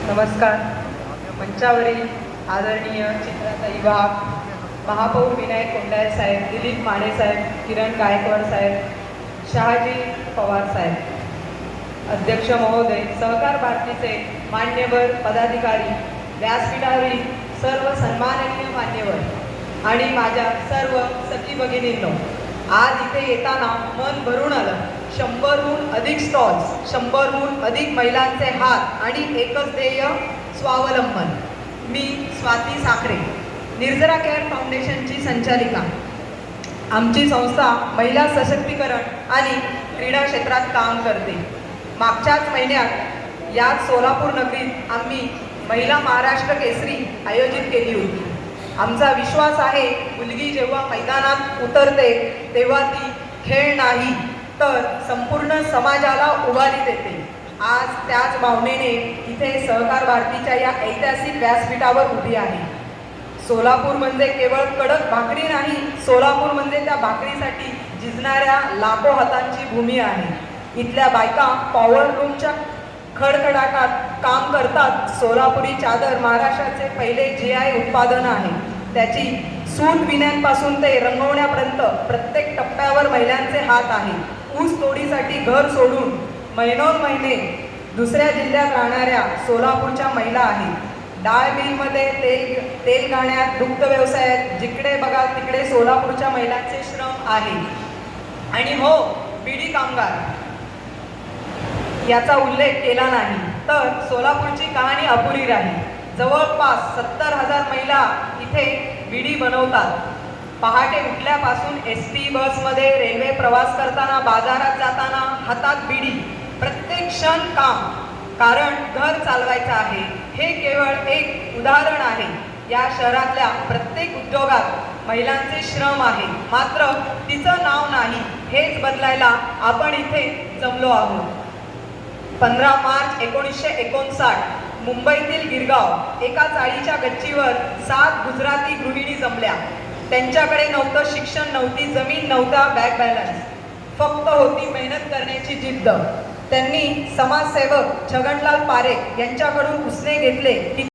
नमस्कार. मंचावरील आदरणीय चित्राताई वाघ, महापौर विनायक कोंडाळे साहेब, दिलीप माने साहेब, किरण गायकवाड साहेब, शहाजी पवार साहेब, अध्यक्ष महोदय, सहकार भारतीचे मान्यवर पदाधिकारी, व्यासपीठावरील सर्व सन्माननीय मान्यवर आणि माझ्या सर्व सखी भगिनींनो, आज इथे येताना मन भरून आलं. 100हून अधिक स्टॉल्स, 100हून अधिक महिलांचे हात आणि एकच ध्येय, स्वावलंबन. मी स्वाती साखरे, निर्जरा केअर फाउंडेशनची संचालिका. आमची संस्था महिला सशक्तीकरण आणि क्रीडा क्षेत्रात काम करते. मागच्याच महिन्यात याच सोलापूर नगरीत आम्ही महिला महाराष्ट्र केसरी आयोजित केली होती. आमचा विश्वास आहे, मुलगी जेव्हा मैदानात उतरते तेव्हा ती खेळ नाही तर संपूर्ण समाजाला उभारी देते. आज त्याच भावनेने इथे सहकार भारतीच्या या ऐतिहासिक व्यासपीठावर उभी आहे. सोलापूर म्हणजे केवळ कडक भाकरी नाही, सोलापूर म्हणजे त्या भाकरीसाठी झिजणाऱ्या लाखो हातांची भूमी आहे. इथल्या बायका पॉवर लूमच्या खडखडाटात काम करतात. सोलापुरी चादर महाराष्ट्राचे पहिले GI उत्पादन आहे. त्याची सूत विण्यापासून ते रंगवण्यापर्यंत प्रत्येक टप्प्यावर महिलांचे हात आहे. ऊस तोडीसाठी घर सोडून महिनोन्महिने दुसऱ्या जिल्ह्यात राहणाऱ्या सोलापूरच्या महिला आहेत. डाळ मिलमध्ये तेल गाण्यात, दुग्ध व्यवसायात, जिकडे बघा तिकडे सोलापूरच्या महिलांचे श्रम आहे. आणि हो, बीडी कामगार याचा उल्लेख केला नाही तर सोलापूरची कहाणी अपुरी राहील. जवळपास 70,000 महिला इथे बीडी बनवतात. पहाटे उठल्यापासून ST बसमध्ये, रेल्वे प्रवास करताना, बाजारात जाताना हातात बीडी, प्रत्येक क्षण काम, कारण घर चालवायचं आहे. हे केवळ एक उदाहरण आहे. या शहरातल्या प्रत्येक उद्योगात महिलांचे श्रम आहे, मात्र तिचं नाव नाही. हेच बदलायला आपण इथे जमलो आहोत. 15 मार्च 1959 मुंबईतील गिरगाव एका चाळीच्या गच्चीवर 7 गुजराती गृहिणी जमल्या. त्यांच्याकडे नव्हतं शिक्षण, नव्हती जमीन, नव्हता बँक बॅलन्स, फक्त होती मेहनत करण्याची जिद्द. त्यांनी समाजसेवक छगनलाल पारेख यांच्याकडून उसने घेतले की